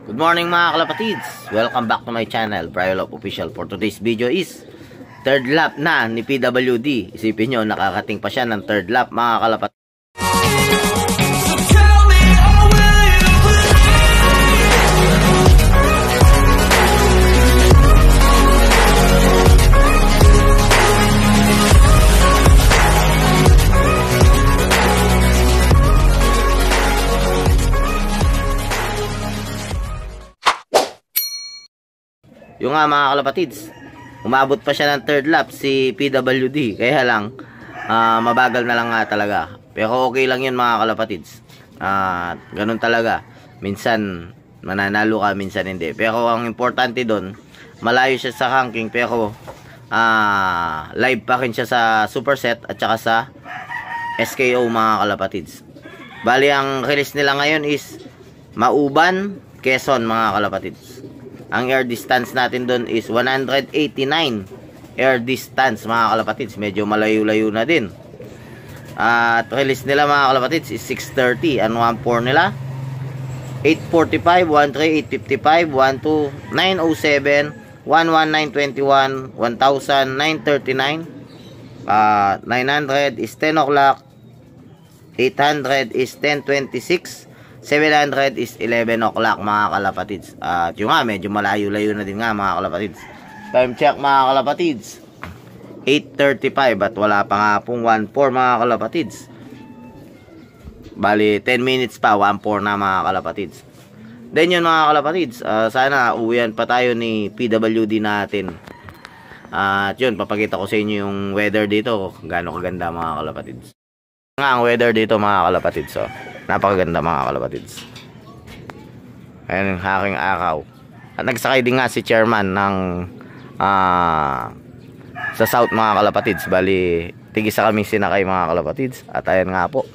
Good morning mga kalapatids! Welcome back to my channel, Brian Love Official. For today's video is third lap na ni PWD. Isipin nyo, nakakating pa siya ng third lap mga kalapatids. Yung nga mga kalapatids, umabot pa siya ng third lap si PWD. Kaya lang, mabagal na lang nga talaga. Pero okay lang yun mga kalapatids. Ganun talaga. Minsan mananalo ka, minsan hindi. Pero ang importante doon, malayo siya sa ranking. Pero live pa rin siya sa Superset at saka sa SKO mga kalapatids. Bali ang release nila ngayon is Mauban, Quezon mga kalapatids. Ang air distance natin doon is 189 air distance mga kalapatids. Medyo malayo-layo na din. At release nila mga kalapatids is 6:30. Ang 1.4 nila 8:45, 1.3, 8.55, 1.2, 9.07, 1.19, 21, 1,000, 9.39, 900 is 10 o'clock, 800 is 10.26, 700 is 11 o'clock mga kalapatids. At yung nga medyo malayo-layo na din nga mga kalapatids. Time check mga kalapatids 8:35 at wala pa nga pong 1.4 mga kalapatids. Bali 10 minutes pa 1.4 na mga kalapatids. Then yun mga kalapatids, sana uwian pa tayo ni PWD natin. At yun, papakita ko sa inyo yung weather dito, gaano kaganda mga kalapatids. Nga ang weather dito mga kalapatids, so napakaganda mga kalapatids. Ayan yung aking araw. At nagsakay din nga si chairman ng sa south mga kalapatids. Bali tigisa kami sinakay mga kalapatids. At ayan nga po,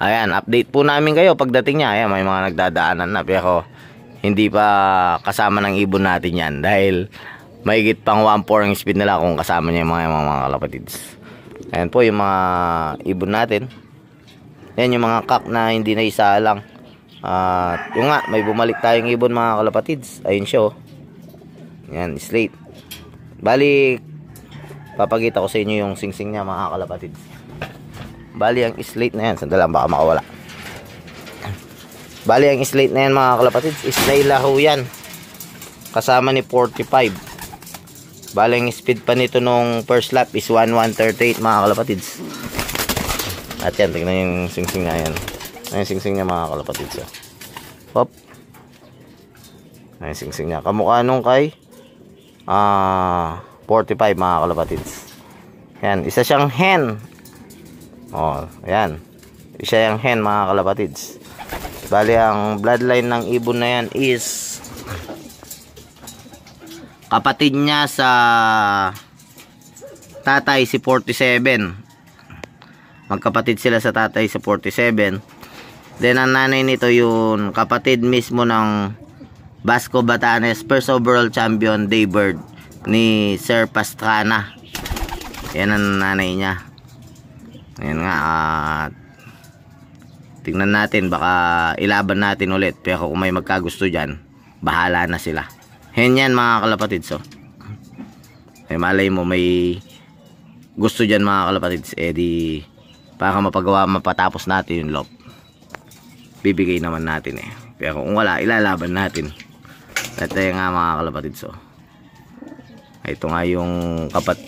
ayan, update po namin kayo pagdating niya. Ayan, may mga nagdadaanan na pero hindi pa kasama ng ibon natin yan. Dahil mahigit pang 1.4 ang speed nila kung kasama niya yung mga kalapatids. Ayan po yung mga ibon natin. Ayan yung mga kak na hindi na isa lang. Yung nga, may bumalik tayong ibon mga kalapatids. Ayun siya oh. Ayan, slate. Bali, papakita ko sa inyo yung singsing niya mga kalapatids. Bali ang slate na yan, sandalan baka makawala. Bali ang slate na yan mga kalapatids, snail laro yan. Kasama ni 45. Bali ang speed pa nito nung first lap is 1:1:38 mga kalapatids. At yan, tignan yung singsing nga yan. Ayan yung singsing niya mga kalapatids. Hop. Ayan yung singsing niya. Kamukha nung kay 45 mga kalapatids. Ayan, isa siyang hen. Oh, ayan. Isa yung hen mga kalapatids. Bali ang bloodline ng ibon na yan is kapatid niya sa tatay si 47. Magkapatid sila sa tatay sa 47. Then ang nanay nito yung kapatid mismo ng Basco Batanes first overall champion Daybird ni Sir Pastrana. Yan ang nanay niya. Ayan nga, tingnan natin, baka ilaban natin ulit. Pero kung may magkagusto dyan, bahala na sila. Hen yan mga kalapatids. So, may malay mo may gusto dyan mga kalapatids, di para mapatapos natin yung loop, bibigay naman natin eh. Pero kung wala, ilalaban natin. Ito yung nga mga kalapatids. So, ito nga yung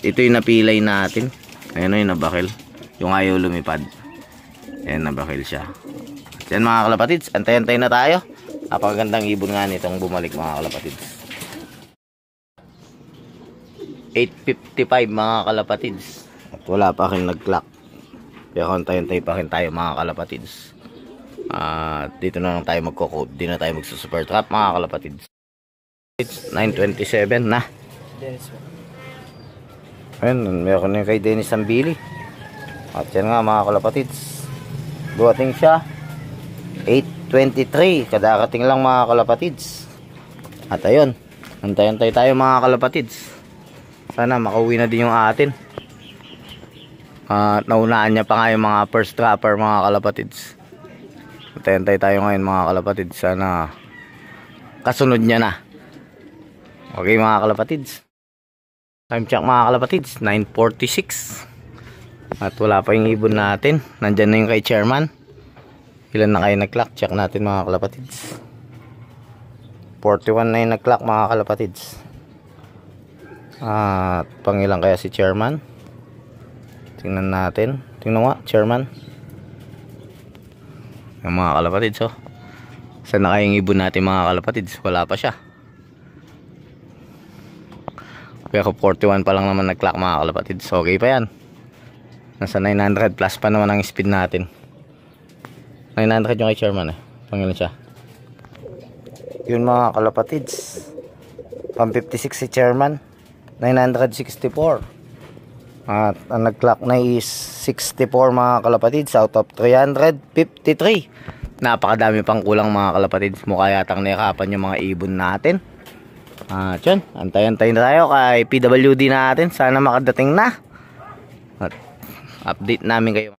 ito yung napilay natin. Ayan o yung nabakil, yung ayaw lumipad. Ayan, nabakil siya. At yan mga kalapatids, antay-antay na tayo. Napakagandang ibon nga nitong bumalik mga kalapatids. 8:55 mga kalapatids. At wala pa rin nag-clock. Pero antay-antay pa rin tayo mga kalapatids. Dito na lang tayo magko-code. Di na tayo magsusuper trap mga kalapatids. It's 9:27 na. Ayan, meron na kay Dennis Ambili. At yan nga mga kalapatids, duwating siya 8:23. Kadarating lang mga kalapatids. At ayun, antay-antay tayo mga kalapatids. Sana makauwi na din yung atin. Naunaan niya pa nga yung mga first trapper mga kalapatids. Tentay tayo ngayon mga kalapatids. Sana kasunod niya na. Okay mga kalapatids. Time check mga kalapatids, 9:46. At wala pa yung ibon natin. Nandyan na yung kay chairman. Ilan na kayo nag-clock? Check natin mga kalapatids. 41 na yung nag-clock mga kalapatids. At pangilan kaya si chairman? Tingnan natin. Tingnan nga, chairman. Yung mga kalapatids, oh. Saan na kayong ibon natin mga kalapatids? Wala pa siya. Pero 41 pa lang naman nag-clock mga kalapatids. Okay pa yan. Nasa 900 plus pa naman ang speed natin. 900 yung kay chairman eh. Pangilan siya. Yun mga kalapatids. Pang 56 si chairman. 964. At ang nag-clock na is 64 mga kalapatids out of 353. Napakadami pang kulang mga kalapatids. Mukha yatang nakapan yung mga ibon natin. At yun, antay-antay na tayo kay PWD natin. Sana makadating na. At update namin kayo.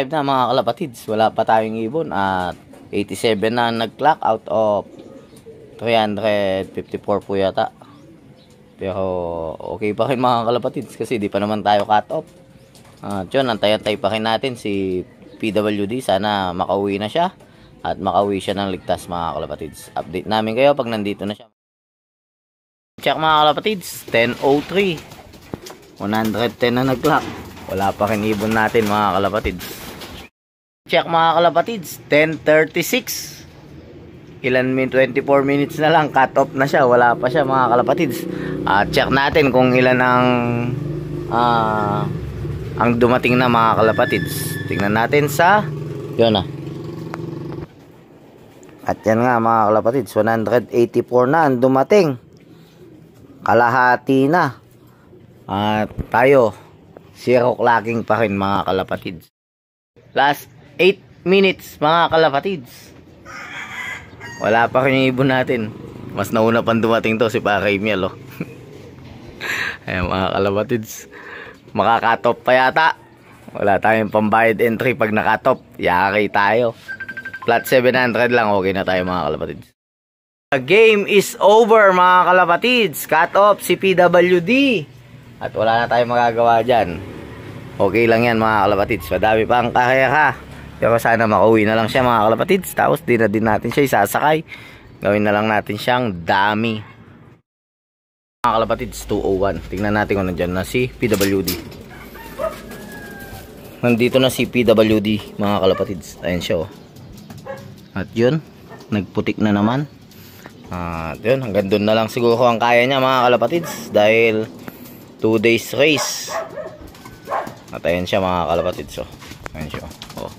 Na mga kalapatids, wala pa tayong ibon. At 87 na nag-clock out of 354 po yata. Pero okay pa rin mga kalapatids kasi di pa naman tayo cut off. At yun, antay-antay pa rin natin si PWD. Sana makauwi na siya at makauwi siya ng ligtas mga kalapatids. Update namin kayo pag nandito na siya. Check mga kalapatids, 10:03. 110 na nag-clock. Wala pa rin ibon natin mga kalapatids. Check mga kalapatids, 10:36. Ilan 24 minutes na lang, cut off na siya. Wala pa siya mga kalapatids. Check natin kung ilan ang dumating na mga kalapatids. Tingnan natin sa yun na. At yan nga mga kalapatids, 184 na ang dumating. Kalahati na. At tayo, zero clocking pa rin mga kalapatids. Last 8 minutes mga kalapatids. Wala pa rin yung ibon natin. Mas nauna pang dumating to si Paramiel, oh. Ayan mga kalapatids. Makakatop pa yata. Wala tayong pambayad entry pag nakatop. Yaki tayo. Flat 700 lang, okay na tayo mga kalapatids. The game is over mga kalapatids. Cut off si PWD. At wala na tayong magagawa dyan. Okay lang yan mga kalapatids. Madami pa ang kaya. Pero sana makauwi na lang siya mga kalapatids. Tapos di na din natin siya isasakay. Gawin na lang natin siyang dami. Mga kalapatids, 201. Tingnan natin kung nandyan na si PWD. Nandito na si PWD mga kalapatids. Ayan siya, oh. At yun, nagputik na naman. At yun, hanggang doon na lang siguro ang kaya niya mga kalapatids. Dahil 2 days race. At ayan siya mga kalapatids, oh. Ayan siya, oh.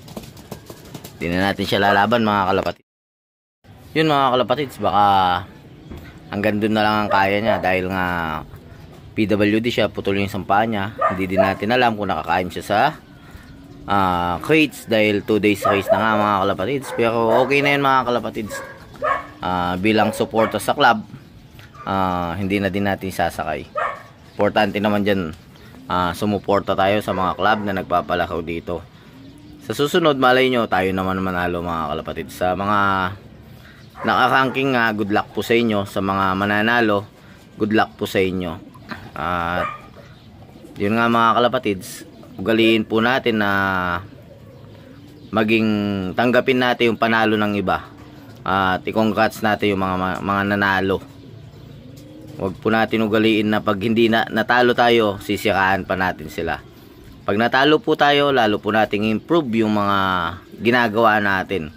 Di na natin siya lalaban mga kalapatids. Yun mga kalapatids, baka hanggang doon na lang ang kaya niya. Dahil nga PWD siya, putol yung sampa niya. Hindi din natin alam kung nakakain siya sa crates. Dahil 2 days race na nga mga kalapatids. Pero okay na yun mga kalapatids. Bilang suporta sa club, hindi na din natin sasakay. Importante naman dyan, sumuporta tayo sa mga club na nagpapalakaw dito. Sa susunod, malay nyo, tayo naman manalo mga kalapatids. Sa mga nakaranking, good luck po sa inyo. Sa mga mananalo, good luck po sa inyo. At yun nga mga kalapatids, ugaliin po natin na tanggapin natin yung panalo ng iba. At i-congrats natin yung mga nanalo. Huwag po natin ugaliin na pag hindi natalo tayo, sisiraan pa natin sila. Pag natalo po tayo, lalo po nating improve yung mga ginagawa natin.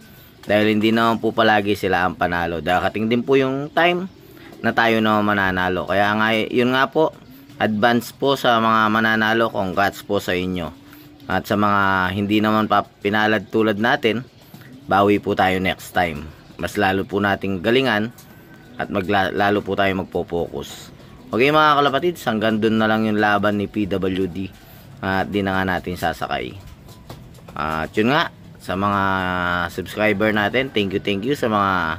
Dahil hindi naman po palagi sila ang panalo. Darating din po yung time na tayo naman mananalo. Kaya nga, yun nga po, advance po sa mga mananalo, congrats po sa inyo. At sa mga hindi naman pa pinalad tulad natin, bawi po tayo next time. Mas lalo po nating galingan at lalo po tayo magpo-focus. Okay mga kalapatids, hanggang dun na lang yung laban ni PWD. At di na nga natin sasakay. At yun nga, sa mga subscriber natin, thank you sa mga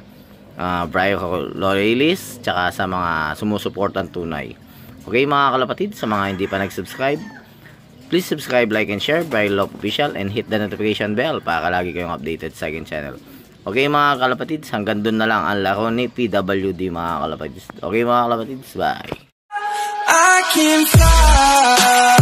Brio loyalists, tsaka sa mga sumusuportan tunay. Okay mga kalapatids, sa mga hindi pa nag-subscribe, Please subscribe, like, and share Brian Love Official and hit the notification bell para lagi kayong updated sa akin channel. Okay mga kalapatids, hanggang dun na lang ang laro ni PWD mga kalapatids. Okay mga kalapatids, bye! I can fly.